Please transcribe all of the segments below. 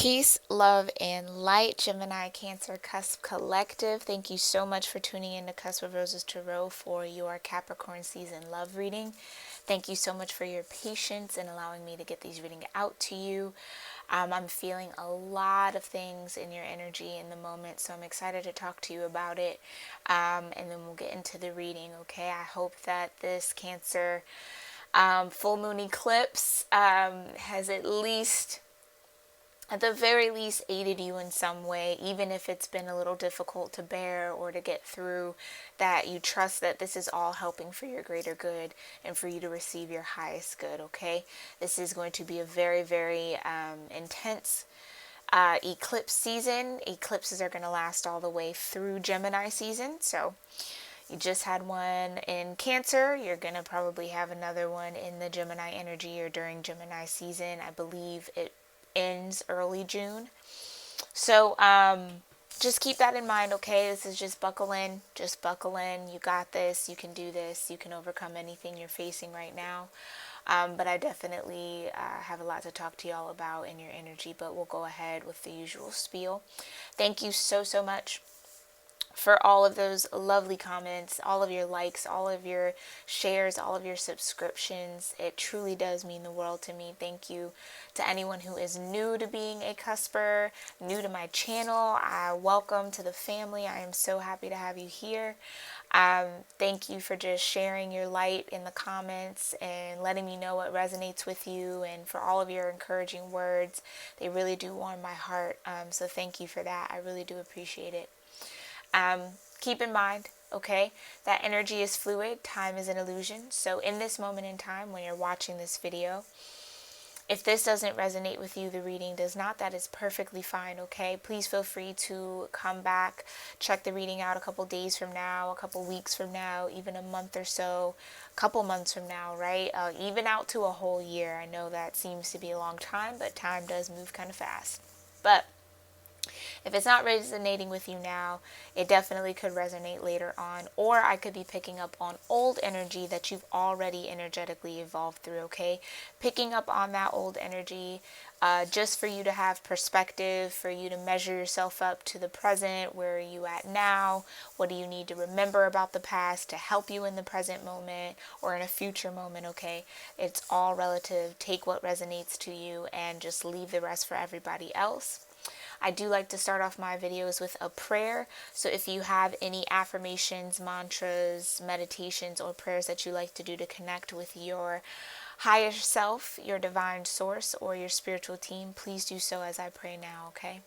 Peace, love, and light, Gemini Cancer Cusp Collective. Thank you so much for tuning in to Cusp of Roses Tarot for your Capricorn season love reading. Thank you so much for your patience in allowing me to get these readings out to you. I'm feeling a lot of things in your energy in the moment, so I'm excited to talk to you about it. And then we'll get into the reading, okay? I hope that this Cancer full moon eclipse has at the very least aided you in some way, even if it's been a little difficult to bear or to get through, that you trust that this is all helping for your greater good and for you to receive your highest good, okay? This is going to be a very, very intense eclipse season. Eclipses are going to last all the way through Gemini season, so you just had one in Cancer. You're going to probably have another one in the Gemini energy or during Gemini season. I believe it ends early June. So just keep that in mind, okay? This is just buckle in. Just buckle in. You got this. You can do this. You can overcome anything you're facing right now. But I definitely have a lot to talk to y'all about in your energy. But we'll go ahead with the usual spiel. Thank you so, so much for all of those lovely comments, all of your likes, all of your shares, all of your subscriptions. It truly does mean the world to me. Thank you to anyone who is new to being a cusper, new to my channel. Welcome to the family. I am so happy to have you here. Thank you for just sharing your light in the comments and letting me know what resonates with you, and for all of your encouraging words. They really do warm my heart. So thank you for that. I really do appreciate it. Keep in mind, okay, that energy is fluid, time is an illusion. So in this moment in time, when you're watching this video, if this doesn't resonate with you, the reading does not, that is perfectly fine, okay? Please feel free to come back, check the reading out a couple days from now, a couple weeks from now, even a month or so, a couple months from now, right? Even out to a whole year. I know that seems to be a long time, but time does move kind of fast. But if it's not resonating with you now, it definitely could resonate later on. Or I could be picking up on old energy that you've already energetically evolved through, okay? Picking up on that old energy just for you to have perspective, for you to measure yourself up to the present. Where are you at now? What do you need to remember about the past to help you in the present moment or in a future moment, okay? It's all relative. Take what resonates to you and just leave the rest for everybody else. I do like to start off my videos with a prayer. So if you have any affirmations, mantras, meditations, or prayers that you like to do to connect with your higher self, your divine source, or your spiritual team, please do so as I pray now, okay?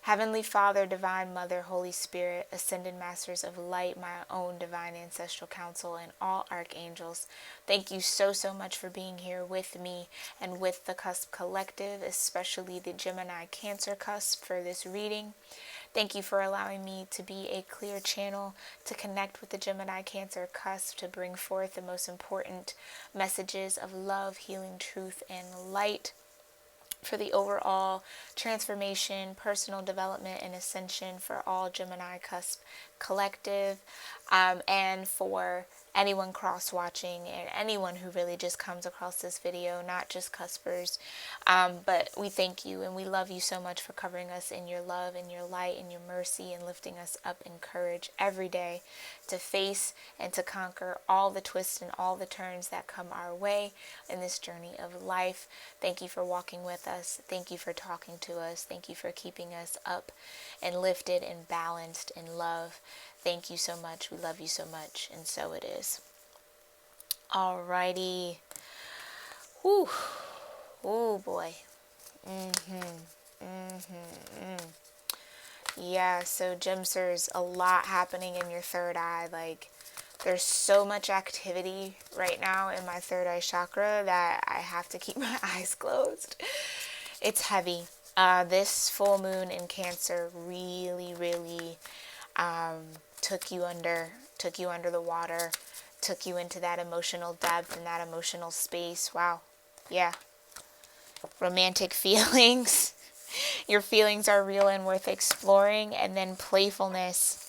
Heavenly Father, Divine Mother, Holy Spirit, Ascended Masters of Light, my own Divine Ancestral Council, and all Archangels, thank you so, so much for being here with me and with the Cusp Collective, especially the Gemini Cancer Cusp for this reading. Thank you for allowing me to be a clear channel to connect with the Gemini Cancer Cusp, to bring forth the most important messages of love, healing, truth, and light, for the overall transformation, personal development, and ascension for all Gemini Cusp Collective, and for anyone cross-watching and anyone who really just comes across this video, not just cuspers. But we thank you and we love you so much for covering us in your love and your light and your mercy, and lifting us up in courage every day to face and to conquer all the twists and all the turns that come our way in this journey of life. Thank you for walking with us. Thank you for talking to us. Thank you for keeping us up and lifted and balanced in love. Thank you so much. We love you so much. And so it is. Alrighty. Whew. Oh boy. Yeah, so Gemsters, a lot happening in your third eye. Like, there's so much activity right now in my third eye chakra that I have to keep my eyes closed. It's heavy. This full moon in Cancer really, really took you under the water, took you into that emotional depth and that emotional space. Wow. Yeah. Romantic feelings. Your feelings are real and worth exploring. And then playfulness.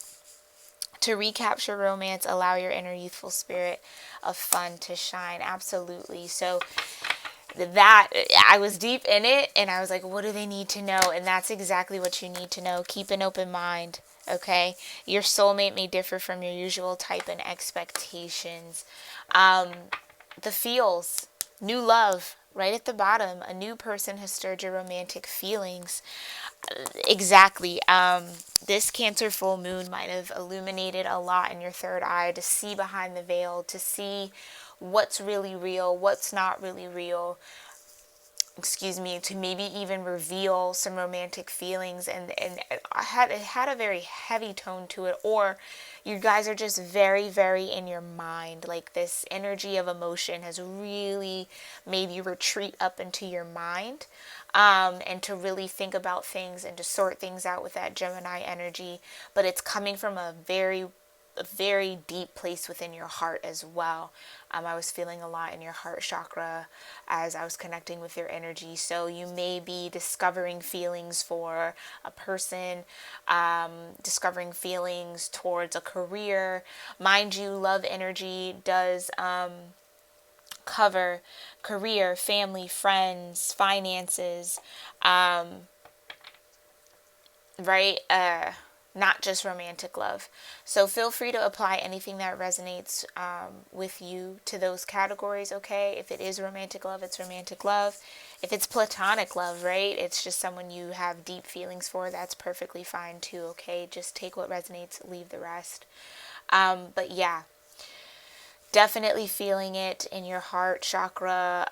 To recapture romance, allow your inner youthful spirit of fun to shine. Absolutely. So that I was deep in it, and I was like, what do they need to know? And that's exactly what you need to know. Keep an open mind. Okay, your soulmate may differ from your usual type and expectations. The feels, new love, right at the bottom. A new person has stirred your romantic feelings. Exactly. This Cancer full moon might have illuminated a lot in your third eye to see behind the veil, to see what's really real, what's not really real. Excuse me, to maybe even reveal some romantic feelings, and it had a very heavy tone to it, or you guys are just very, very in your mind. Like, this energy of emotion has really made you retreat up into your mind, and to really think about things and to sort things out with that Gemini energy. But it's coming from a very deep place within your heart as well. I was feeling a lot in your heart chakra as I was connecting with your energy. So you may be discovering feelings for a person, discovering feelings towards a career. Mind you, love energy does cover career, family, friends, finances, right? Not just romantic love. So feel free to apply anything that resonates with you to those categories, okay? If it is romantic love, it's romantic love. If it's platonic love, right? It's just someone you have deep feelings for, that's perfectly fine too, okay? Just take what resonates, leave the rest. But yeah, definitely feeling it in your heart chakra.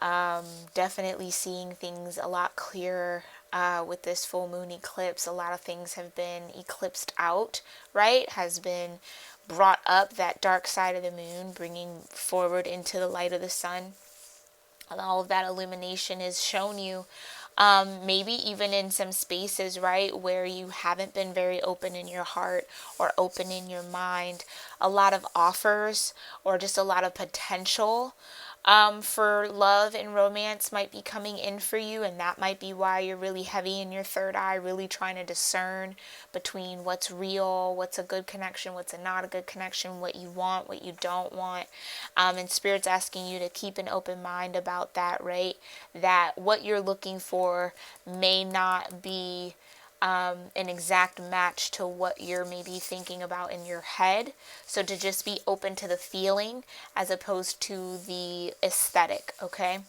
Definitely seeing things a lot clearer with this full moon eclipse. A lot of things have been eclipsed out, right? Has been brought up, that dark side of the moon, bringing forward into the light of the sun. And all of that illumination is shown you. Maybe even in some spaces, right, where you haven't been very open in your heart or open in your mind. A lot of offers or just a lot of potential for love and romance might be coming in for you, and that might be why you're really heavy in your third eye, really trying to discern between what's real, what's a good connection, what's not a good connection, what you want, what you don't want. And Spirit's asking you to keep an open mind about that, right? That what you're looking for may not be an exact match to what you're maybe thinking about in your head. So to just be open to the feeling as opposed to the aesthetic, okay?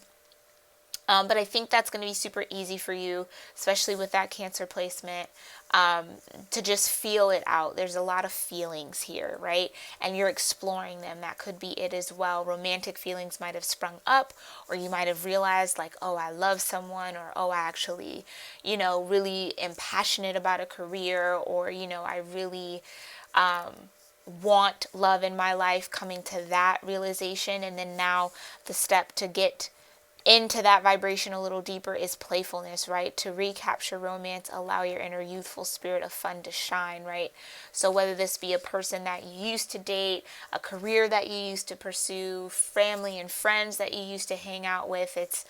But I think that's going to be super easy for you, especially with that Cancer placement, to just feel it out. There's a lot of feelings here, right? And you're exploring them. That could be it as well. Romantic feelings might have sprung up, or you might have realized like, oh, I love someone, or oh, I actually, really am passionate about a career, or, I really want love in my life, coming to that realization. And then now the step to get into that vibration a little deeper is playfulness, right? To recapture romance, allow your inner youthful spirit of fun to shine, right? So whether this be a person that you used to date, a career that you used to pursue, family and friends that you used to hang out with, it's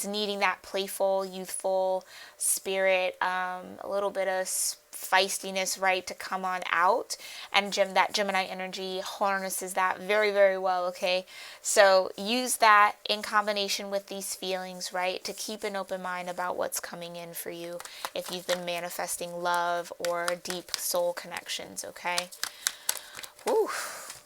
needing that playful, youthful spirit, a little bit of feistiness, right, to come on out. And that Gemini energy harnesses that very, very well, okay? So use that in combination with these feelings, right, to keep an open mind about what's coming in for you if you've been manifesting love or deep soul connections, okay? Whew.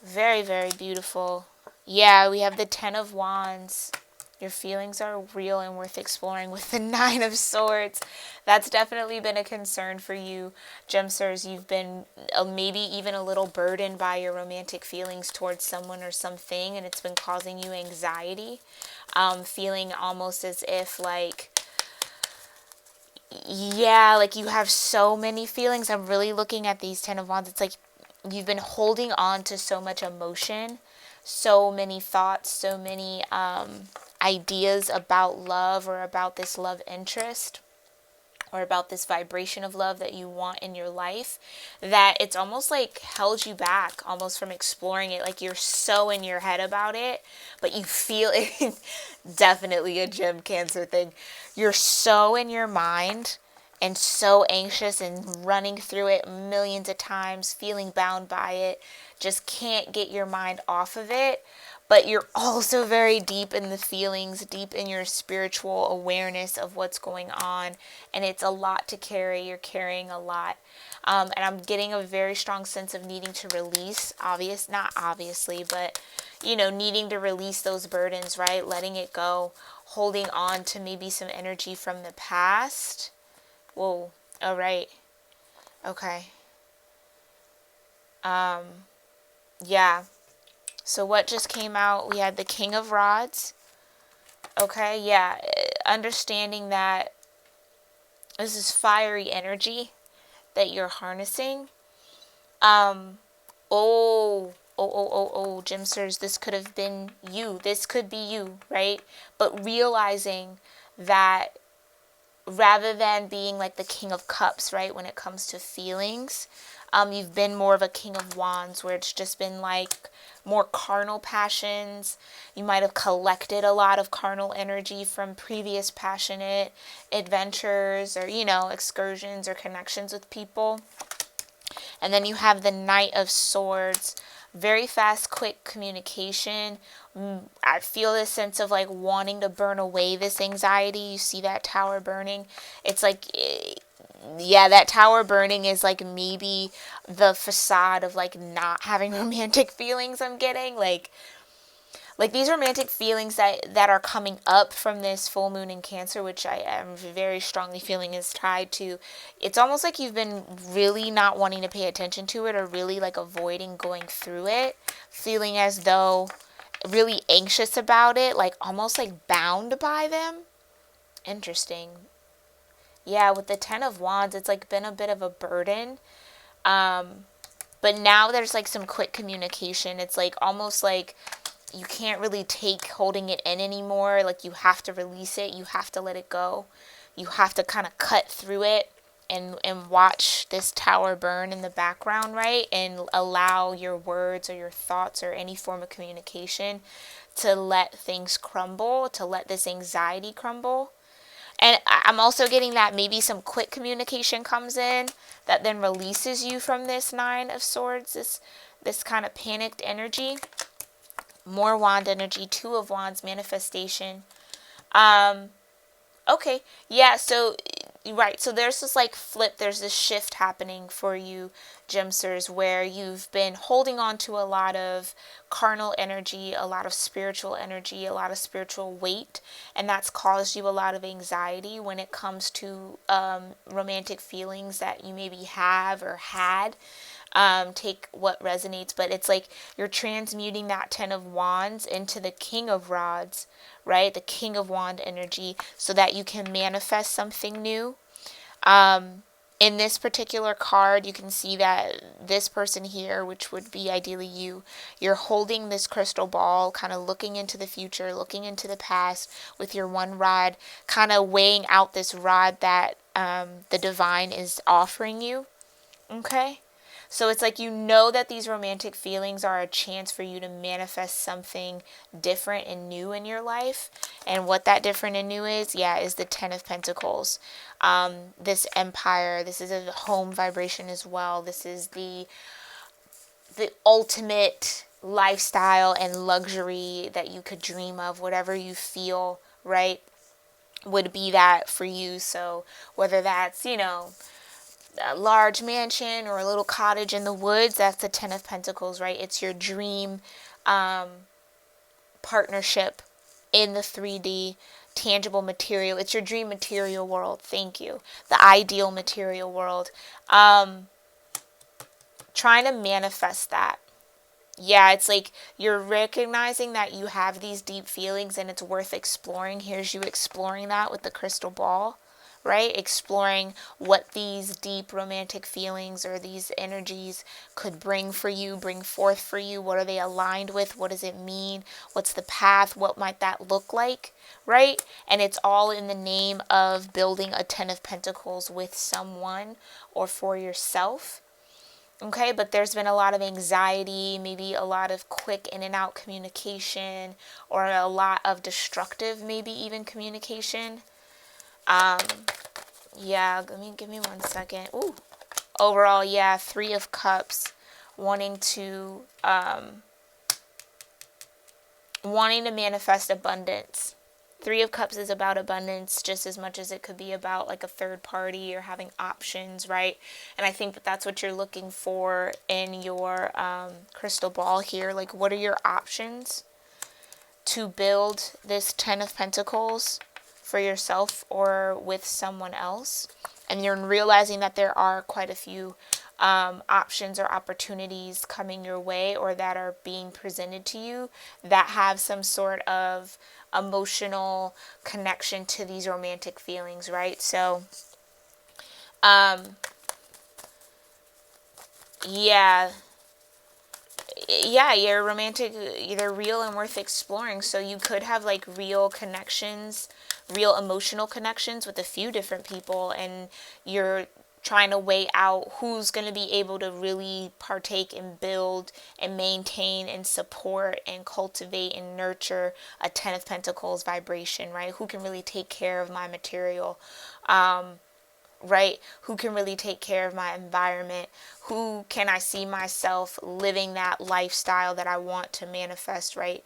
Very, very beautiful. Yeah, we have the 10 of Wands. Your feelings are real and worth exploring with the 9 of Swords. That's definitely been a concern for you, Gemsters. You've been maybe even a little burdened by your romantic feelings towards someone or something, and it's been causing you anxiety. Feeling almost as if like, yeah, like you have so many feelings. I'm really looking at these 10 of Wands. It's like you've been holding on to so much emotion, so many thoughts, so many ideas about love or about this love interest or about this vibration of love that you want in your life, that it's almost like held you back almost from exploring it. Like you're so in your head about it, but you feel it. Definitely a Gem Cancer thing. You're so in your mind and so anxious and running through it millions of times, feeling bound by it, just can't get your mind off of it. but you're also very deep in the feelings, deep in your spiritual awareness of what's going on. And it's a lot to carry. You're carrying a lot. And I'm getting a very strong sense of needing to release, not obviously, but, needing to release those burdens, right? Letting it go, holding on to maybe some energy from the past. Whoa. All right. Okay. Yeah. So what just came out? We had the King of Rods. Okay. Yeah. Understanding that this is fiery energy that you're harnessing. Gemsters, this could have been you. This could be you, right? But realizing that rather than being like the King of Cups, right, when it comes to feelings, you've been more of a King of Wands, where it's just been like more carnal passions. You might have collected a lot of carnal energy from previous passionate adventures or, excursions or connections with people. And then you have the Knight of Swords. Very fast, quick communication. I feel this sense of like wanting to burn away this anxiety. You see that tower burning. It's like, yeah, that tower burning is like maybe the facade of like not having romantic feelings I'm getting. Like these romantic feelings that are coming up from this full moon in Cancer, which I am very strongly feeling is tied to, it's almost like you've been really not wanting to pay attention to it, or really like avoiding going through it, feeling as though really anxious about it, like almost like bound by them. Interesting. Yeah, with the Ten of Wands, it's like been a bit of a burden. But now there's like some quick communication. It's like almost like you can't really take holding it in anymore. Like you have to release it. You have to let it go. You have to kind of cut through it and watch this tower burn in the background, right? And allow your words or your thoughts or any form of communication to let things crumble, to let this anxiety crumble. And I'm also getting that maybe some quick communication comes in that then releases you from this Nine of Swords, this kind of panicked energy. More wand energy, Two of Wands, manifestation. Okay, yeah, so, right, so there's this like flip, there's this shift happening for you, Gemsters, where you've been holding on to a lot of carnal energy, a lot of spiritual energy, a lot of spiritual weight, and that's caused you a lot of anxiety when it comes to romantic feelings that you maybe have or had. Take what resonates, but it's like you're transmuting that Ten of Wands into the King of Rods, right? The King of Wand energy, so that you can manifest something new. In this particular card, you can see that this person here, which would be ideally you're holding this crystal ball, kind of looking into the future, looking into the past with your one rod, kind of weighing out this rod that the divine is offering you. Okay? So it's like that these romantic feelings are a chance for you to manifest something different and new in your life. And what that different and new is the Ten of Pentacles. This Empire, this is a home vibration as well. This is the ultimate lifestyle and luxury that you could dream of, whatever you feel, right, would be that for you. So whether that's, a large mansion or a little cottage in the woods, that's the Ten of Pentacles, right? It's your dream partnership in the 3D tangible material. It's your dream material world. Thank you. The ideal material world. Trying to manifest that. Yeah, it's like you're recognizing that you have these deep feelings and it's worth exploring. Here's you exploring that with the crystal ball. Right? Exploring what these deep romantic feelings or these energies could bring forth for you. What are they aligned with? What does it mean? What's the path? What might that look like? Right? And it's all in the name of building a Ten of Pentacles with someone or for yourself. Okay, but there's been a lot of anxiety, maybe a lot of quick in and out communication, or a lot of destructive, maybe even communication. Yeah, give me 1 second. Ooh, overall, yeah, Three of Cups, wanting to, wanting to manifest abundance. Three of Cups is about abundance just as much as it could be about like a third party or having options, right? And I think that that's what you're looking for in your crystal ball here. Like, what are your options to build this Ten of Pentacles for yourself or with someone else? And you're realizing that there are quite a few options or opportunities coming your way or that are being presented to you that have some sort of emotional connection to these romantic feelings, right? So, yeah, you're romantic, they're real and worth exploring. So you could have like real connections, real emotional connections with a few different people, and you're trying to weigh out who's going to be able to really partake and build and maintain and support and cultivate and nurture a Ten of Pentacles vibration, right? Who can really take care of my material, right? Who can really take care of my environment? Who can I see myself living that lifestyle that I want to manifest, right?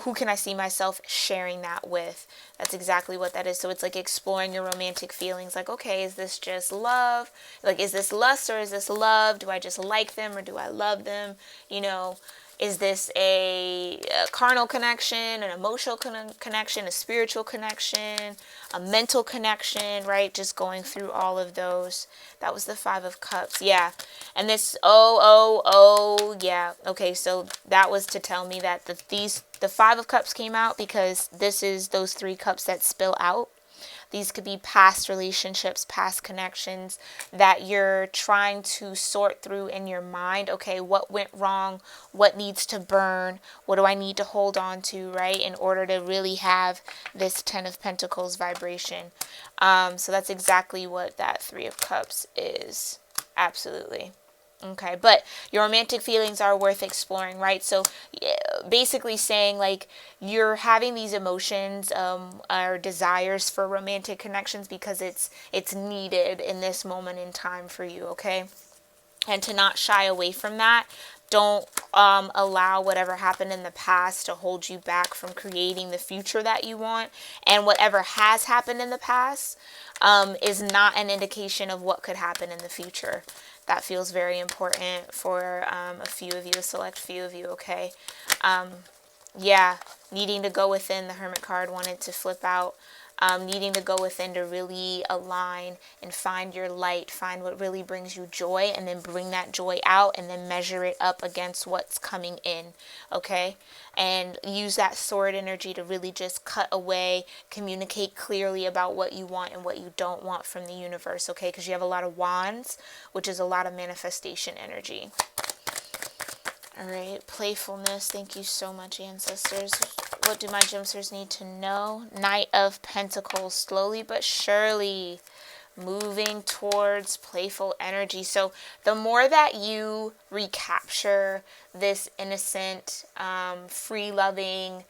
Who can I see myself sharing that with? That's exactly what that is. So it's like exploring your romantic feelings. Like, okay, is this just love? Like, is this lust or is this love? Do I just like them or do I love them? You know, is this a carnal connection, an emotional connection, a spiritual connection, a mental connection, right? Just going through all of those. That was the Five of Cups. Yeah. And this, yeah. Okay, so that was to tell me that the Five of Cups came out because this is those three cups that spill out. These could be past relationships, past connections that you're trying to sort through in your mind. Okay, what went wrong? What needs to burn? What do I need to hold on to, right? In order to really have this Ten of Pentacles vibration. So that's exactly what that Three of Cups is. Absolutely. Okay, but your romantic feelings are worth exploring, right? So basically saying like you're having these emotions or desires for romantic connections because it's needed in this moment in time for you, okay? And to not shy away from that. Don't allow whatever happened in the past to hold you back from creating the future that you want. And whatever has happened in the past is not an indication of what could happen in the future. That feels very important for a few of you, a select few of you, okay? Yeah, needing to go within, the Hermit card wanted to flip out. Needing to go within to really align and find your light, find what really brings you joy, and then bring that joy out and then measure it up against what's coming in, okay? And use that sword energy to really just cut away, communicate clearly about what you want and what you don't want from the universe, okay? Because you have a lot of wands, which is a lot of manifestation energy. All right, playfulness. Thank you so much, ancestors. What do my gemsters need to know? Knight of Pentacles, slowly but surely moving towards playful energy. So the more that you recapture this innocent, free-loving,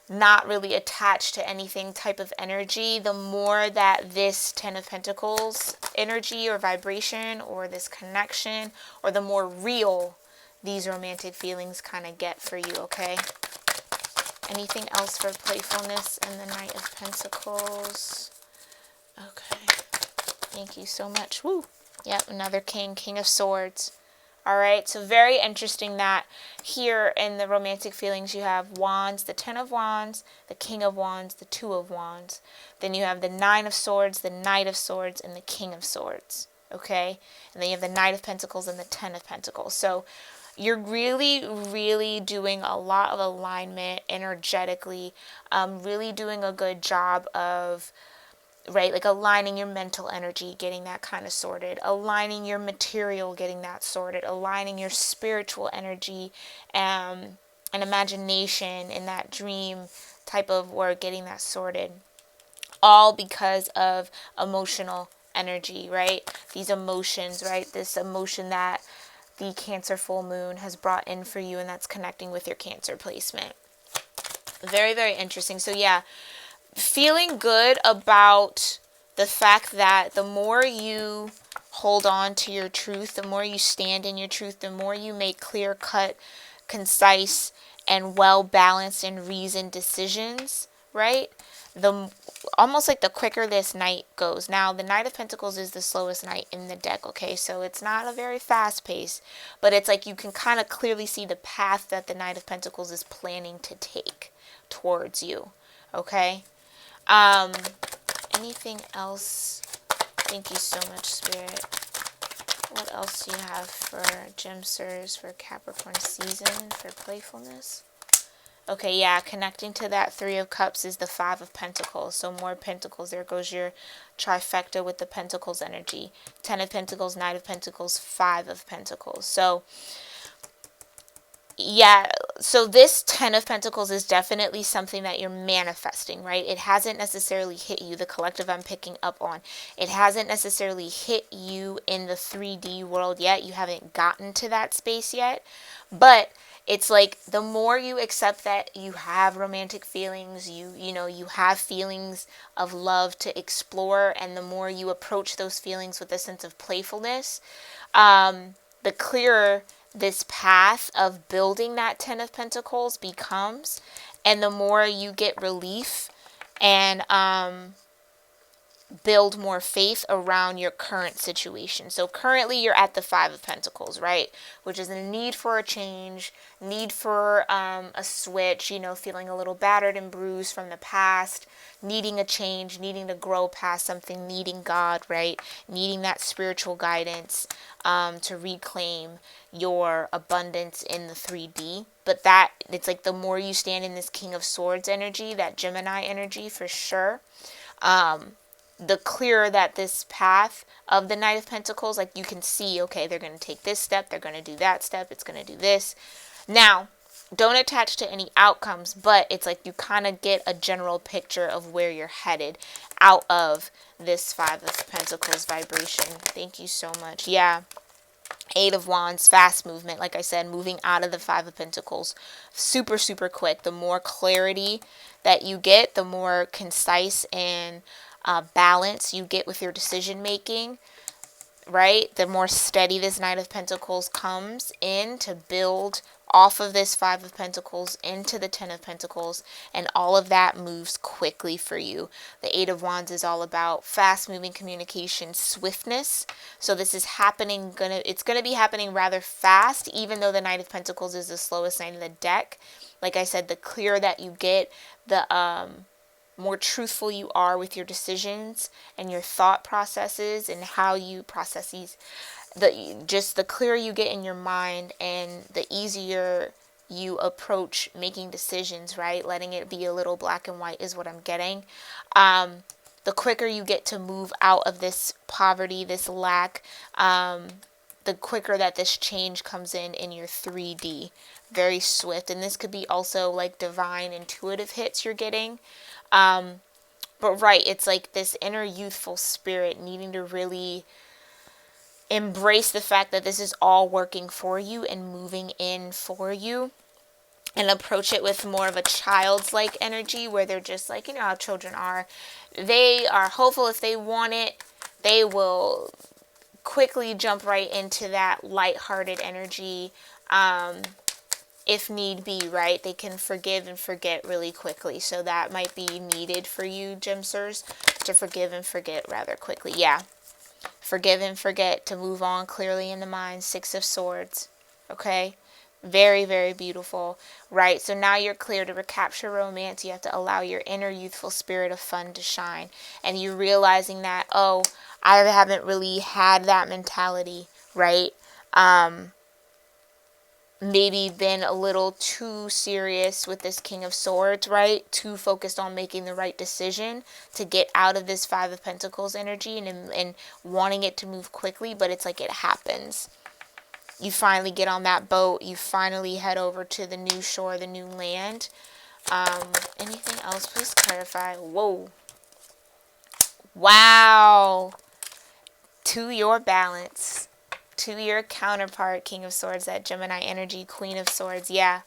not really attached to anything type of energy, the more that this Ten of Pentacles energy or vibration or this connection, or the more real these romantic feelings kind of get for you, okay? Anything else for playfulness and the Knight of Pentacles? Okay. Thank you so much. Woo! Yep, another king, King of Swords. All right, so very interesting that here in the romantic feelings you have Wands, the Ten of Wands, the King of Wands, the Two of Wands. Then you have the Nine of Swords, the Knight of Swords, and the King of Swords. Okay? And then you have the Knight of Pentacles and the Ten of Pentacles. So you're really, really doing a lot of alignment energetically, really doing a good job of, right, like aligning your mental energy, getting that kind of sorted, aligning your material, getting that sorted, aligning your spiritual energy and imagination in that dream type of work, getting that sorted. All because of emotional energy, right? These emotions, right? This emotion that the Cancer full moon has brought in for you, and that's connecting with your Cancer placement. Very, very interesting. So yeah, feeling good about the fact that the more you hold on to your truth, the more you stand in your truth, the more you make clear-cut, concise, and well balanced and reasoned decisions, right? The almost like the quicker this knight goes. Now, the Knight of Pentacles is the slowest knight in the deck, okay? So it's not a very fast pace, but it's like you can kind of clearly see the path that the Knight of Pentacles is planning to take towards you, okay? Anything else? Thank you so much, Spirit. What else do you have for Gemsters for Capricorn season for playfulness? Okay, yeah, connecting to that Three of Cups is the Five of Pentacles. So more Pentacles. There goes your trifecta with the Pentacles energy. 10 of Pentacles, Knight of Pentacles, 5 of Pentacles. So yeah, so this 10 of Pentacles is definitely something that you're manifesting, right? It hasn't necessarily hit you, the collective I'm picking up on. It hasn't necessarily hit you in the 3D world yet. You haven't gotten to that space yet. But it's like the more you accept that you have romantic feelings, you know, you have feelings of love to explore, and the more you approach those feelings with a sense of playfulness, the clearer this path of building that 10 of Pentacles becomes, and the more you get relief and build more faith around your current situation. So currently you're at the 5 of Pentacles, right? Which is a need for a change, need for a switch, you know, feeling a little battered and bruised from the past, needing a change, needing to grow past something, needing God, right? Needing that spiritual guidance to reclaim your abundance in the 3D. But that, it's like the more you stand in this King of Swords energy, that Gemini energy for sure, the clearer that this path of the Knight of Pentacles, like you can see, okay, they're going to take this step, they're going to do that step, it's going to do this. Now, don't attach to any outcomes, but it's like you kind of get a general picture of where you're headed out of this 5 of Pentacles vibration. Thank you so much. Yeah. 8 of Wands, fast movement. Like I said, moving out of the 5 of Pentacles. Super, super quick. The more clarity that you get, the more concise and balance you get with your decision making, right? The more steady this Knight of Pentacles comes in to build off of this 5 of Pentacles into the 10 of Pentacles, and all of that moves quickly for you. The 8 of Wands is all about fast moving communication, swiftness. So this is happening, it's gonna be happening rather fast, even though the Knight of Pentacles is the slowest knight in the deck. Like I said, the clearer that you get, the more truthful you are with your decisions and your thought processes and how you process these, the clearer you get in your mind, and the easier you approach making decisions, right? Letting it be a little black and white is what I'm getting. The quicker you get to move out of this poverty, this lack, the quicker that this change comes in your 3D. Very swift. And this could be also like divine intuitive hits you're getting. But right, it's like this inner youthful spirit needing to really embrace the fact that this is all working for you and moving in for you, and approach it with more of a childlike energy, where they're just like, you know how children are. They are hopeful. If they want it, they will quickly jump right into that lighthearted energy. If need be, right? They can forgive and forget really quickly. So that might be needed for you, Gemsters, to forgive and forget rather quickly. Yeah. Forgive and forget, to move on clearly in the mind. 6 of Swords. Okay? Very, very beautiful. Right? So now you're clear to recapture romance. You have to allow your inner youthful spirit of fun to shine. And you're realizing that, oh, I haven't really had that mentality, right? Maybe been a little too serious with this King of Swords, right? Too focused on making the right decision to get out of this 5 of Pentacles energy and wanting it to move quickly, but it's like it happens. You finally get on that boat. You finally head over to the new shore, the new land. Anything else? Please clarify. Whoa. Wow. To your balance. To your counterpart, King of Swords, that Gemini energy, Queen of Swords. Yeah.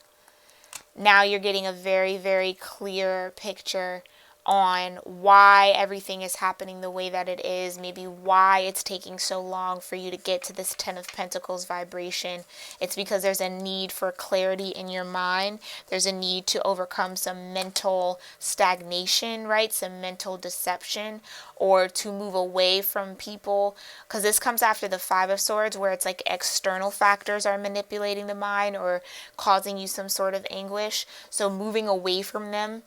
Now you're getting a very, very clear picture on why everything is happening the way that it is, maybe why it's taking so long for you to get to this 10 of Pentacles vibration. It's because there's a need for clarity in your mind. There's a need to overcome some mental stagnation, right? Some mental deception, or to move away from people, because this comes after the 5 of Swords, where it's like external factors are manipulating the mind or causing you some sort of anguish. So moving away from them,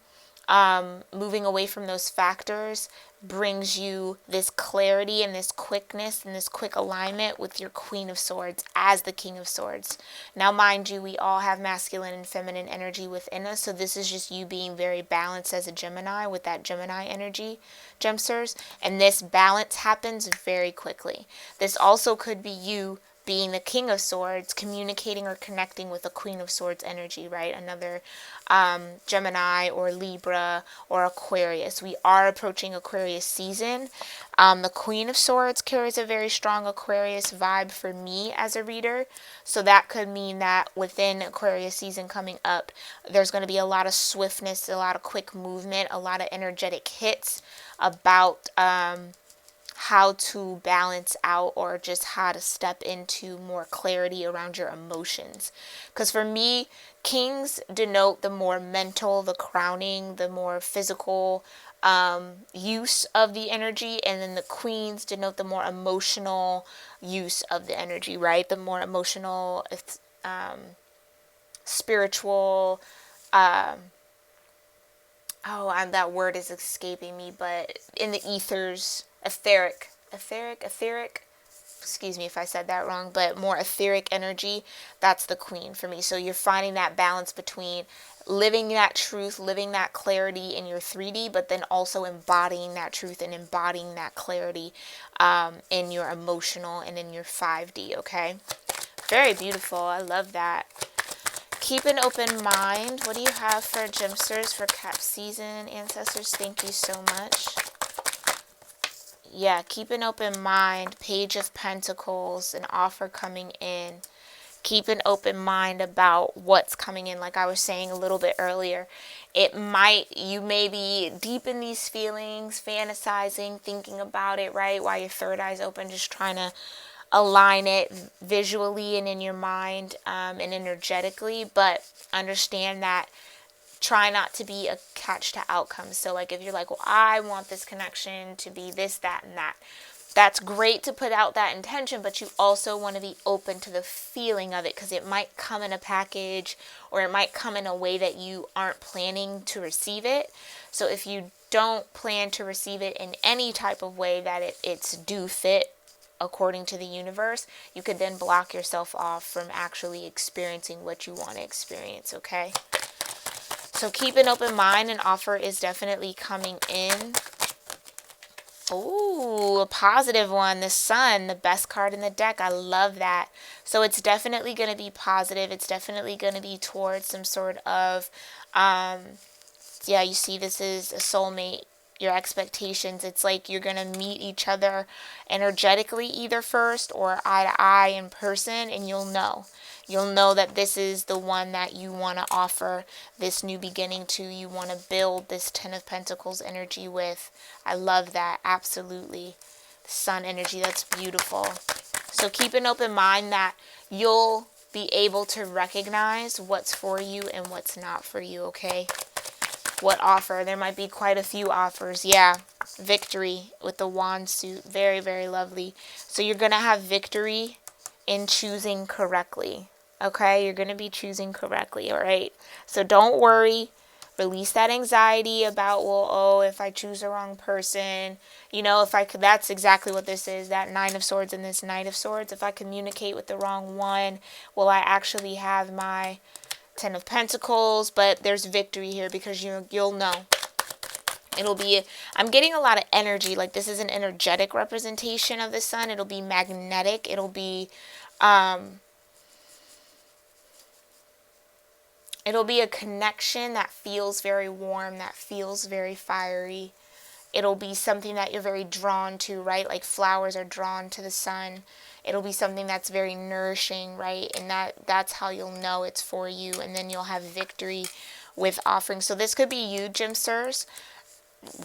moving away from those factors brings you this clarity and this quickness and this quick alignment with your Queen of Swords as the King of Swords. Now, mind you, we all have masculine and feminine energy within us, so this is just you being very balanced as a Gemini with that Gemini energy, Gemsters, and this balance happens very quickly. This also could be you being the King of Swords, communicating or connecting with a Queen of Swords energy, right? Another Gemini or Libra or Aquarius. We are approaching Aquarius season. The Queen of Swords carries a very strong Aquarius vibe for me as a reader. So that could mean that within Aquarius season coming up, there's going to be a lot of swiftness, a lot of quick movement, a lot of energetic hits about how to balance out, or just how to step into more clarity around your emotions. Because for me, kings denote the more mental, the crowning, the more physical use of the energy, and then the queens denote the more emotional use of the energy, right? The more emotional, spiritual, that word is escaping me, but in the ethers, etheric, excuse me if I said that wrong, but more etheric energy, that's the queen for me. So you're finding that balance between living that truth, living that clarity in your 3D, but then also embodying that truth and embodying that clarity in your emotional and in your 5D, okay? Very beautiful. I love that. Keep an open mind. What do you have for Gemsters for Cap season, ancestors? Thank you so much. Yeah, keep an open mind. Page of Pentacles, an offer coming in. Keep an open mind about what's coming in. Like I was saying a little bit earlier, you may be deep in these feelings, fantasizing, thinking about it, right? While your third eye's open, just trying to align it visually and in your mind and energetically. But understand that try not to be attached to outcomes. So like if you're like, well, I want this connection to be this, that, and that, that's great to put out that intention, but you also want to be open to the feeling of it, because it might come in a package, or it might come in a way that you aren't planning to receive it. So if you don't plan to receive it in any type of way that it's due fit according to the universe, you could then block yourself off from actually experiencing what you want to experience, okay? So keep an open mind. An offer is definitely coming in. Ooh, a positive one. The Sun, the best card in the deck. I love that. So it's definitely going to be positive. It's definitely going to be towards some sort of, yeah, you see this is a soulmate. Your expectations, it's like you're going to meet each other energetically either first or eye to eye in person, and you'll know that this is the one that you want to offer this new beginning to. You want to build this 10 of Pentacles energy with. I love that. Absolutely. The Sun energy, that's beautiful. So keep an open mind that you'll be able to recognize what's for you and what's not for you, okay? What offer? There might be quite a few offers. Yeah, victory with the wand suit. Very, very lovely. So you're going to have victory in choosing correctly. Okay, you're going to be choosing correctly, all right? So don't worry. Release that anxiety about, well, oh, if I choose the wrong person, you know, if I could, that's exactly what this is, that 9 of Swords and this Knight of Swords. If I communicate with the wrong one, will I actually have my 10 of Pentacles? But there's victory here, because you'll know. It'll be, I'm getting a lot of energy, like this is an energetic representation of the Sun. It'll be magnetic. It'll be a connection that feels very warm, that feels very fiery. It'll be something that you're very drawn to, right? Like flowers are drawn to the sun. It'll be something that's very nourishing, right? And that's how you'll know it's for you. And then you'll have victory with offerings. So this could be you, Gemsters.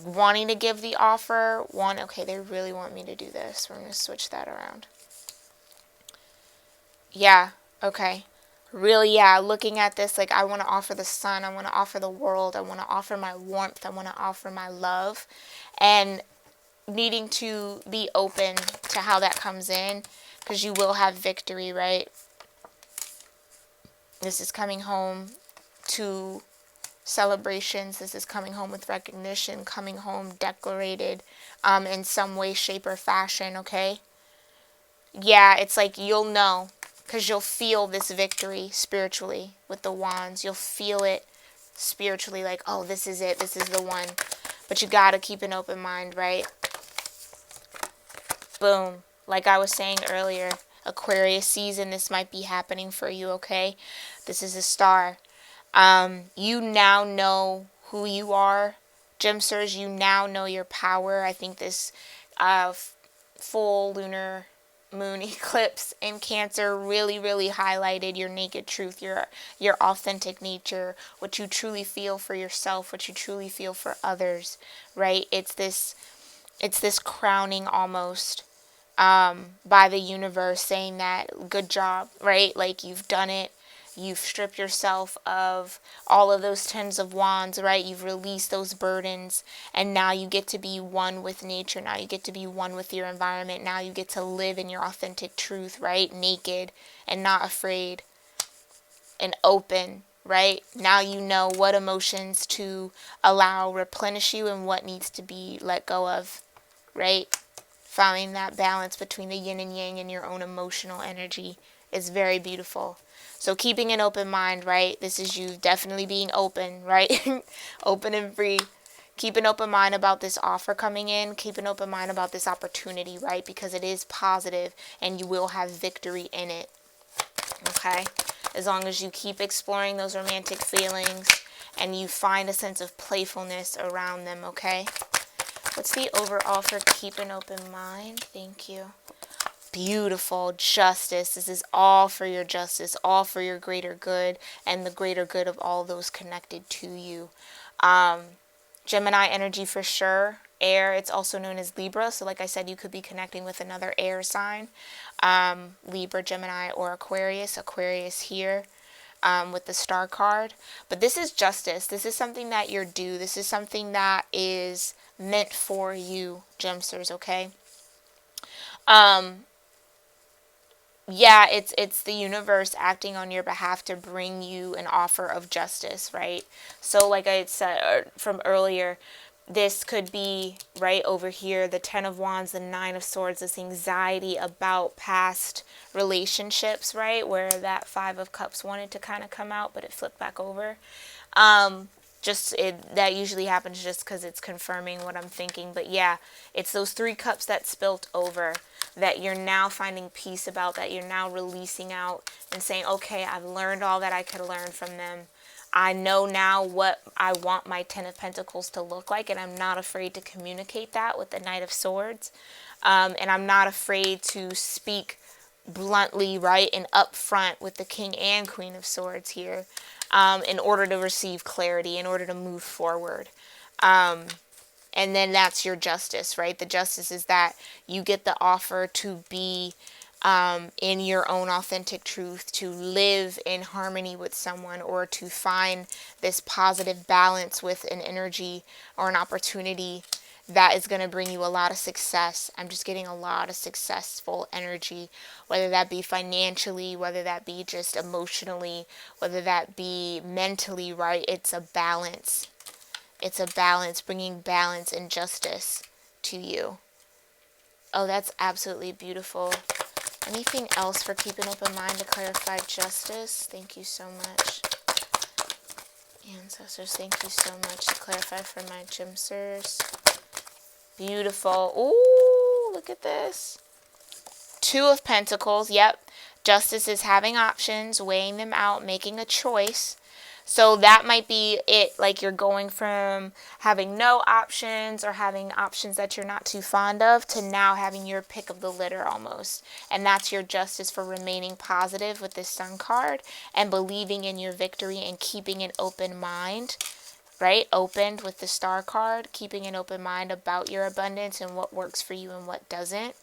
wanting to give the offer. Okay, they really want me to do this. We're going to switch that around. Yeah, okay. Really, yeah, looking at this, like, I want to offer the sun, I want to offer the world, I want to offer my warmth, I want to offer my love, and needing to be open to how that comes in, because you will have victory, right? This is coming home to celebrations. This is coming home with recognition, coming home declarated in some way, shape, or fashion, okay? Yeah, it's like you'll know, because you'll feel this victory spiritually with the wands. You'll feel it spiritually, like, oh, this is it, this is the one. But you got to keep an open mind, right? Boom. Like I was saying earlier, Aquarius season, this might be happening for you, okay? This is a star. You now know who you are, Gemsters. You now know your power. I think this full lunar moon eclipse in Cancer really, really highlighted your naked truth, your authentic nature, what you truly feel for yourself, what you truly feel for others, right? It's this crowning almost by the universe, saying that good job, right? Like, you've done it. You've stripped yourself of all of those tens of wands, right? You've released those burdens, and now you get to be one with nature. Now you get to be one with your environment. Now you get to live in your authentic truth, right? Naked and not afraid and open, right? Now you know what emotions to allow replenish you and what needs to be let go of, right? Finding that balance between the yin and yang and your own emotional energy is very beautiful. So keeping an open mind, right? This is you definitely being open, right? Open and free. Keep an open mind about this offer coming in. Keep an open mind about this opportunity, right? Because it is positive and you will have victory in it. Okay? As long as you keep exploring those romantic feelings and you find a sense of playfulness around them, okay? What's the overall for keep an open mind? Thank you. Beautiful. Justice. This is all for your justice, all for your greater good and the greater good of all those connected to you. Gemini energy for sure. Air. It's also known as Libra. So like I said, you could be connecting with another air sign. Libra, Gemini, or Aquarius. Aquarius here. With the star card. But this is justice. This is something that you're due. This is something that is meant for you, Gemsters, okay? Yeah, it's the universe acting on your behalf to bring you an offer of justice, right? So like I said from earlier, this could be right over here, the 10 of Wands, the 9 of Swords, this anxiety about past relationships, right? Where that 5 of Cups wanted to kind of come out, but it flipped back over. That usually happens just because it's confirming what I'm thinking. But yeah, it's those 3 cups that spilt over that you're now finding peace about, that you're now releasing out and saying, okay, I've learned all that I could learn from them. I know now what I want my 10 of Pentacles to look like, and I'm not afraid to communicate that with the Knight of Swords. And I'm not afraid to speak bluntly, right, and upfront with the King and Queen of Swords here, in order to receive clarity, in order to move forward. And then that's your justice, right? The justice is that you get the offer to be in your own authentic truth, to live in harmony with someone, or to find this positive balance with an energy or an opportunity that is going to bring you a lot of success. I'm just getting a lot of successful energy, whether that be financially, whether that be just emotionally, whether that be mentally, right? It's a balance. It's a balance, bringing balance and justice to you. Oh, that's absolutely beautiful. Anything else for keep an open mind to clarify justice? Thank you so much. Ancestors, thank you so much to clarify for my Gemsters. Beautiful. Ooh, look at this. 2 of Pentacles. Yep. Justice is having options, weighing them out, making a choice. So that might be it, like you're going from having no options or having options that you're not too fond of to now having your pick of the litter almost. And that's your justice for remaining positive with this Sun card and believing in your victory and keeping an open mind. right? Opened with the Star card, keeping an open mind about your abundance and what works for you and what doesn't.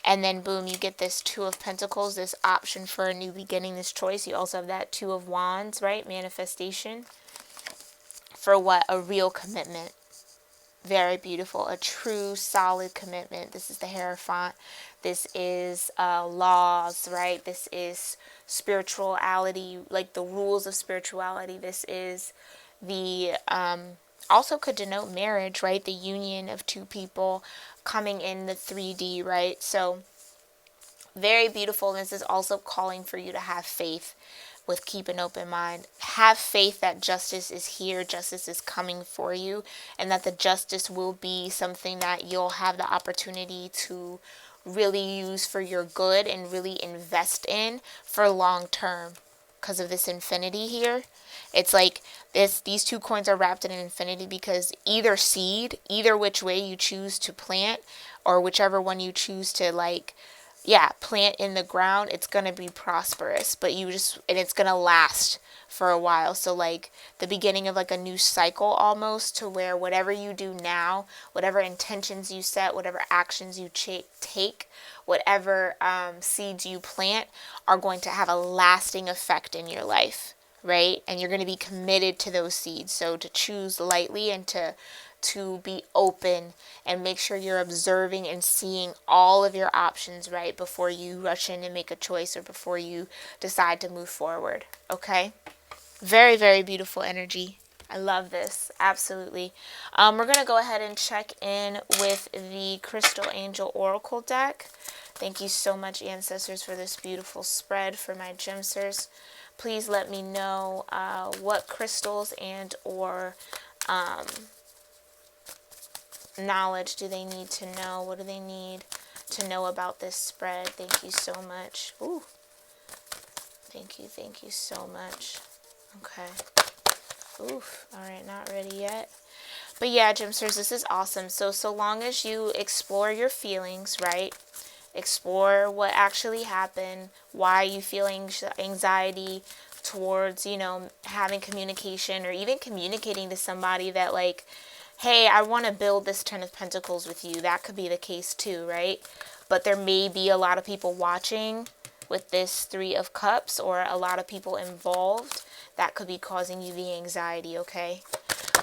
And then boom, you get this Two of Pentacles, this option for a new beginning, this choice. You also have that Two of Wands, right? Manifestation for what? A real commitment. Very beautiful. A true, solid commitment. This is the Hierophant. This is laws, right? This is spirituality, like the rules of spirituality. This is the, also could denote marriage, right? The union of two people coming in the 3D, right? So very beautiful. This is also calling for you to have faith with keep an open mind. Have faith that justice is here, justice is coming for you, and that the justice will be something that you'll have the opportunity to really use for your good and really invest in for long term because of this infinity here. It's like these two coins are wrapped in an infinity because either seed, either which way you choose to plant, or whichever one you choose to plant in the ground, it's going to be prosperous, and it's going to last for a while. So like the beginning of like a new cycle almost, to where whatever you do now, whatever intentions you set, whatever actions you take, whatever seeds you plant are going to have a lasting effect in your life, right? And you're going to be committed to those seeds. So to choose lightly and to be open and make sure you're observing and seeing all of your options, right, before you rush in and make a choice or before you decide to move forward. Okay? Very, very beautiful energy. I love this. Absolutely. We're going to go ahead and check in with the Crystal Angel Oracle deck. Thank you so much, ancestors, for this beautiful spread for my gemsters. Please let me know what crystals and or knowledge do they need to know? What do they need to know about this spread? Thank you so much. Ooh. Thank you so much. Okay. Oof. All right, not ready yet. But yeah, gemsters, this is awesome. So long as you explore your feelings, right? Explore what actually happened, why you feel anxiety towards, having communication, or even communicating to somebody that like, hey, I want to build this Ten of Pentacles with you. That could be the case too, right? But there may be a lot of people watching with this Three of Cups, or a lot of people involved that could be causing you the anxiety, okay?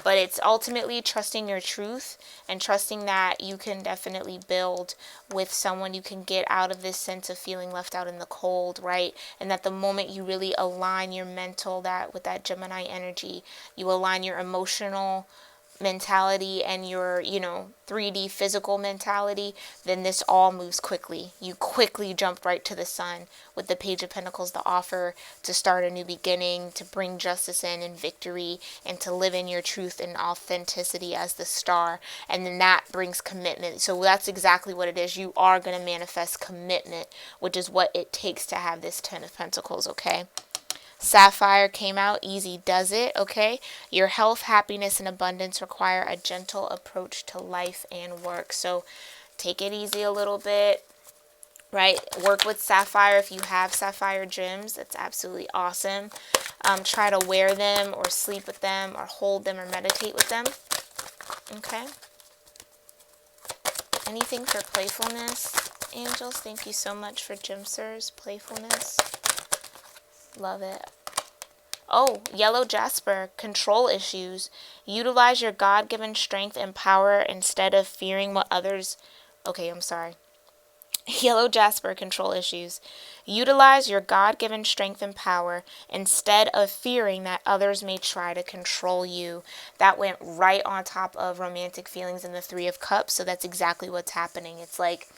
But it's ultimately trusting your truth and trusting that you can definitely build with someone. You can get out of this sense of feeling left out in the cold, right? And that the moment you really align your mental, with that Gemini energy, you align your emotional mentality and your 3D physical mentality, then this all moves quickly. You quickly jump right to the sun with the Page of Pentacles, the offer to start a new beginning, to bring justice in and victory, and to live in your truth and authenticity as the Star. And then that brings commitment. So that's exactly what it is. You are going to manifest commitment, which is what it takes to have this Ten of Pentacles, okay? Sapphire came out. Easy does it, okay? Your health, happiness, and abundance require a gentle approach to life and work. So take it easy a little bit, right? Work with sapphire. If you have sapphire gems, that's absolutely awesome. Try to wear them or sleep with them or hold them or meditate with them, okay? Anything for playfulness, angels? Thank you so much for gemsters. Playfulness. Love it. Oh, yellow jasper, control issues. Utilize your God-given strength and power instead of fearing what others... Okay, I'm sorry. Yellow jasper, control issues. Utilize your God-given strength and power instead of fearing that others may try to control you. That went right on top of romantic feelings in the Three of Cups, so that's exactly what's happening. It's like,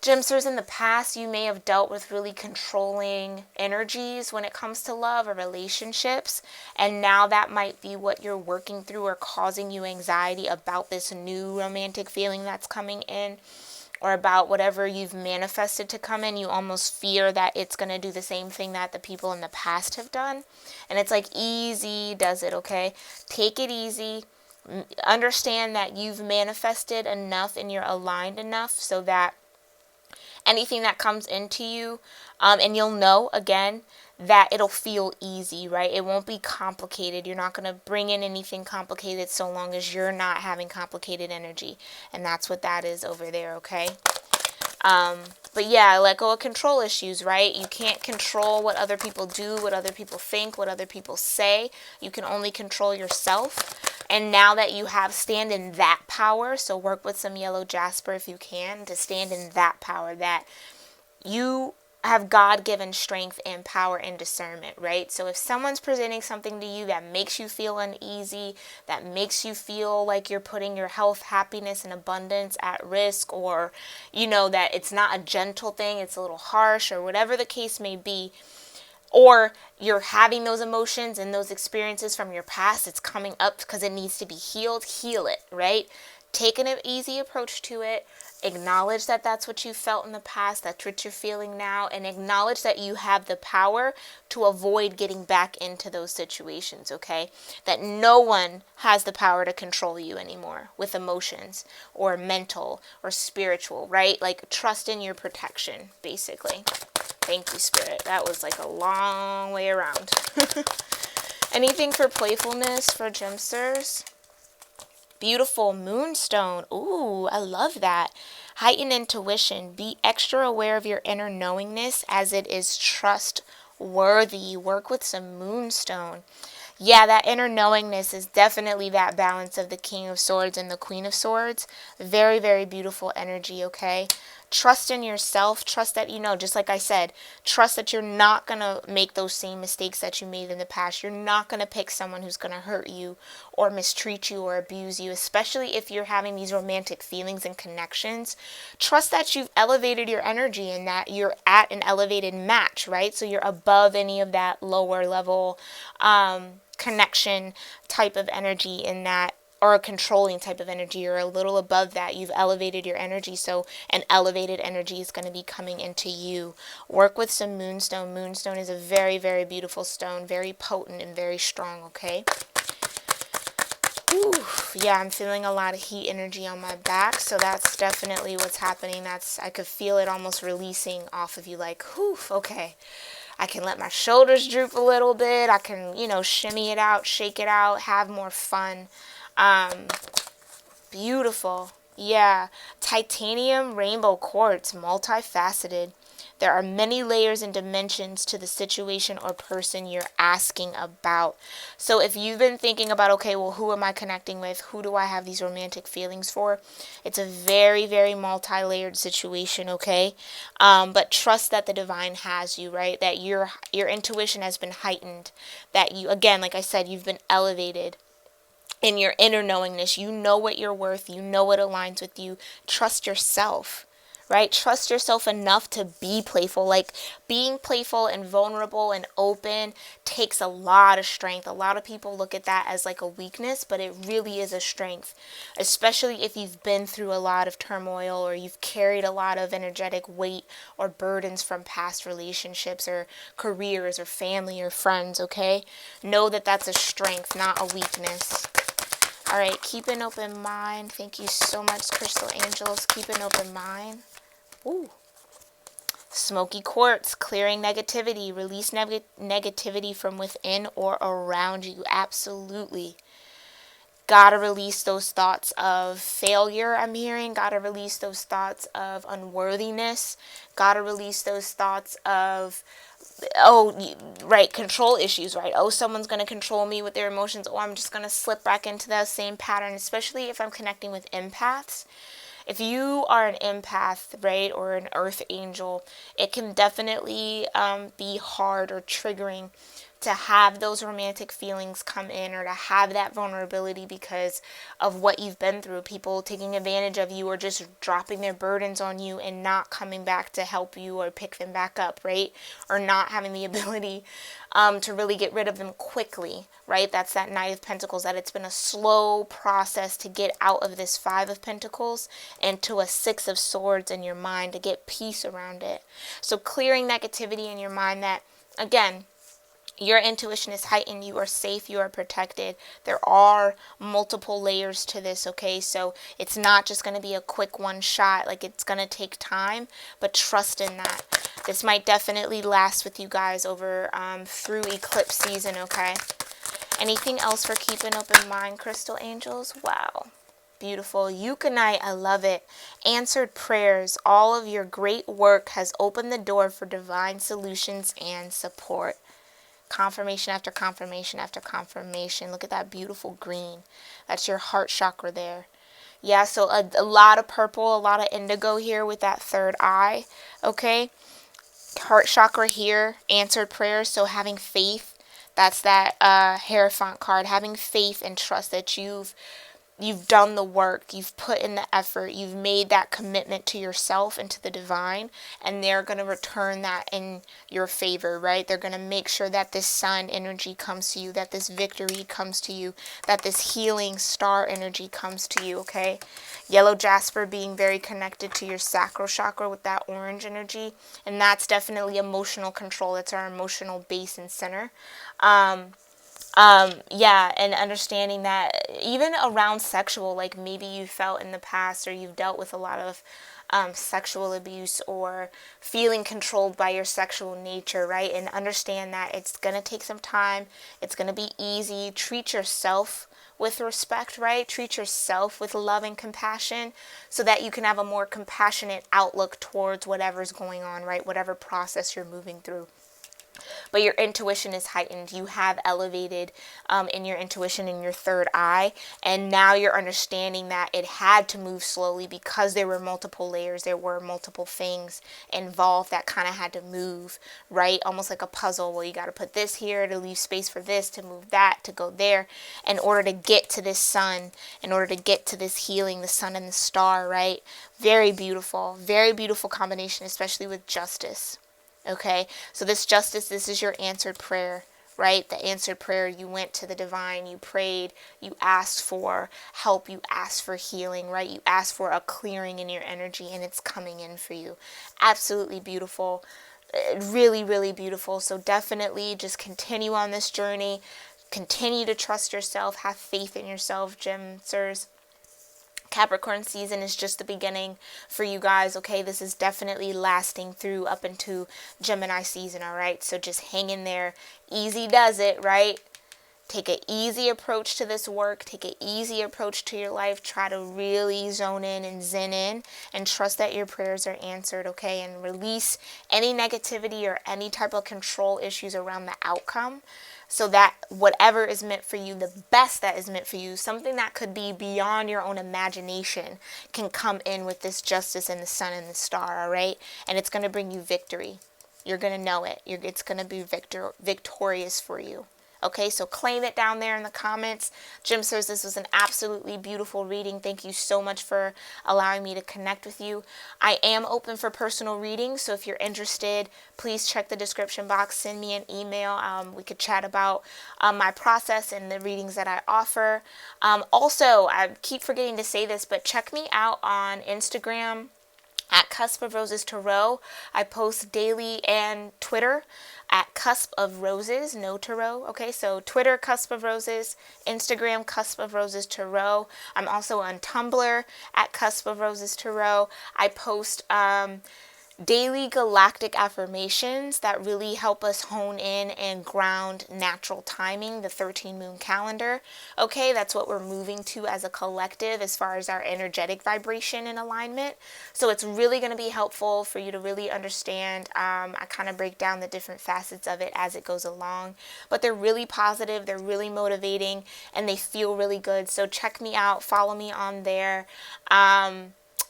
gemsters, in the past, you may have dealt with really controlling energies when it comes to love or relationships, and now that might be what you're working through or causing you anxiety about this new romantic feeling that's coming in, or about whatever you've manifested to come in. You almost fear that it's going to do the same thing that the people in the past have done, and it's like, easy does it, okay? Take it easy. Understand that you've manifested enough and you're aligned enough so that anything that comes into you, and you'll know, again, that it'll feel easy, right? It won't be complicated. You're not going to bring in anything complicated so long as you're not having complicated energy. And that's what that is over there, okay? But yeah, let go of control issues, right? You can't control what other people do, what other people think, what other people say. You can only control yourself. And now that you have, stand in that power. So work with some yellow jasper if you can to stand in that power, that you have God-given strength and power and discernment, right? So if someone's presenting something to you that makes you feel uneasy, that makes you feel like you're putting your health, happiness, and abundance at risk, or, you know, that it's not a gentle thing, it's a little harsh, or whatever the case may be, or you're having those emotions and those experiences from your past, it's coming up because it needs to be healed, heal it, right? Take an easy approach to it. Acknowledge that that's what you felt in the past, that's what you're feeling now, and acknowledge that you have the power to avoid getting back into those situations, okay? That no one has the power to control you anymore with emotions or mental or spiritual, right? Like, trust in your protection, basically. Thank you, Spirit. That was like a long way around. Anything for playfulness for gemsters? Beautiful moonstone. Ooh, I love that. Heighten intuition. Be extra aware of your inner knowingness as it is trustworthy. Work with some moonstone. Yeah, that inner knowingness is definitely that balance of the King of Swords and the Queen of Swords. Very, very beautiful energy, okay? Trust in yourself. Trust that, you know, just like I said, trust that you're not going to make those same mistakes that you made in the past. You're not going to pick someone who's going to hurt you or mistreat you or abuse you, especially if you're having these romantic feelings and connections. Trust that you've elevated your energy and that you're at an elevated match, right? So you're above any of that lower level connection type of energy in that, or a controlling type of energy, or a little above that. You've elevated your energy, so an elevated energy is going to be coming into you. Work with some moonstone. Moonstone is a very, very beautiful stone, very potent and very strong, okay? Ooh, yeah, I'm feeling a lot of heat energy on my back, so that's definitely what's happening. I could feel it almost releasing off of you, like, whew, okay. I can let my shoulders droop a little bit. I can, you know, shimmy it out, shake it out, have more fun. Beautiful. Yeah. Titanium rainbow quartz, multifaceted. There are many layers and dimensions to the situation or person you're asking about. So if you've been thinking about, okay, well, who am I connecting with? Who do I have these romantic feelings for? It's a very, very multi-layered situation, okay? But trust that the divine has you, right? That your intuition has been heightened. That you, again, like I said, you've been elevated. In your inner knowingness, you know what you're worth, you know what aligns with you. Trust yourself, right? Trust yourself enough to be playful. Like, being playful and vulnerable and open takes a lot of strength. A lot of people look at that as like a weakness, but it really is a strength, especially if you've been through a lot of turmoil, or you've carried a lot of energetic weight or burdens from past relationships or careers or family or friends, okay? Know that that's a strength, not a weakness. All right, keep an open mind. Thank you so much, Crystal Angels. Keep an open mind. Ooh. Smoky quartz, clearing negativity. Release negativity from within or around you. Absolutely. Gotta release those thoughts of failure, I'm hearing. Gotta release those thoughts of unworthiness. Gotta release those thoughts of, oh, right, control issues, right? Oh, someone's going to control me with their emotions. Oh, I'm just going to slip back into that same pattern, especially if I'm connecting with empaths. If you are an empath, right, or an earth angel, it can definitely be hard or triggering to have those romantic feelings come in, or to have that vulnerability because of what you've been through. People taking advantage of you, or just dropping their burdens on you and not coming back to help you or pick them back up, right? Or not having the ability to really get rid of them quickly, right? That's that Knight of Pentacles, that it's been a slow process to get out of this Five of Pentacles into a Six of Swords in your mind, to get peace around it. So clearing negativity in your mind, that, again, your intuition is heightened, you are safe, you are protected. There are multiple layers to this, okay? So it's not just going to be a quick one shot, like, it's going to take time, but trust in that. This might definitely last with you guys over through eclipse season, okay? Anything else for keeping open mind, crystal angels? Wow. Beautiful. Eucharistic, I love it. Answered prayers. All of your great work has opened the door for divine solutions and support. Confirmation after confirmation after confirmation. Look at that beautiful green. That's your heart chakra there. Yeah, so a lot of purple, a lot of indigo here with that third eye. Okay. Heart chakra here. Answered prayers. So having faith. That's that Hierophant card. Having faith and trust that you've done the work, you've put in the effort, you've made that commitment to yourself and to the divine, and they're going to return that in your favor, right? They're going to make sure that this sun energy comes to you, that this victory comes to you, that this healing star energy comes to you, okay? Yellow jasper being very connected to your sacral chakra with that orange energy, and that's definitely emotional control. It's our emotional base and center. Yeah, and understanding that even around sexual, like maybe you felt in the past or you've dealt with a lot of sexual abuse or feeling controlled by your sexual nature, right? And understand that it's going to take some time. It's going to be easy. Treat yourself with respect, right? Treat yourself with love and compassion so that you can have a more compassionate outlook towards whatever's going on, right? Whatever process you're moving through. But your intuition is heightened. You have elevated in your intuition in your third eye. And now you're understanding that it had to move slowly because there were multiple layers. There were multiple things involved that kind of had to move, right? Almost like a puzzle. Well, you got to put this here to leave space for this, to move that, to go there, in order to get to this sun, in order to get to this healing, the sun and the star, right? Very beautiful combination, especially with justice. Okay, so this justice, this is your answered prayer, right? The answered prayer, you went to the divine, you prayed, you asked for help, you asked for healing, right? You asked for a clearing in your energy, and it's coming in for you. Absolutely beautiful, really, really beautiful. So definitely just continue on this journey. Continue to trust yourself, have faith in yourself, Gemsters. Capricorn season is just the beginning for you guys, okay? This is definitely lasting through up into Gemini season, all right? So just hang in there. Easy does it, right? Take an easy approach to this work. Take an easy approach to your life. Try to really zone in and zen in and trust that your prayers are answered, okay? And release any negativity or any type of control issues around the outcome, so that whatever is meant for you, the best that is meant for you, something that could be beyond your own imagination, can come in with this justice and the sun and the star, all right? And it's going to bring you victory. You're going to know it. It's going to be victorious for you. Okay, so claim it down there in the comments. Jim says this was an absolutely beautiful reading. Thank you so much for allowing me to connect with you. I am open for personal readings, so if you're interested, please check the description box. Send me an email. We could chat about my process and the readings that I offer. Also, I keep forgetting to say this, but check me out on Instagram at Cusp of Roses Tarot. I post daily, and Twitter at Cusp of Roses, no Tarot. Okay, so Twitter, Cusp of Roses, Instagram, Cusp of Roses Tarot. I'm also on Tumblr at Cusp of Roses Tarot. I post daily galactic affirmations that really help us hone in and ground natural timing, the 13 moon calendar. Okay, that's what we're moving to as a collective as far as our energetic vibration and alignment. So it's really going to be helpful for you to really understand. I kind of break down the different facets of it as it goes along, but they're really positive, they're really motivating, and they feel really good. So check me out, follow me on there.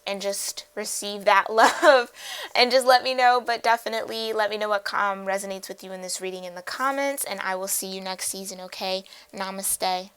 And just receive that love and just let me know, but definitely let me know what resonates with you in this reading in the comments, and I will see you next season, okay? Namaste.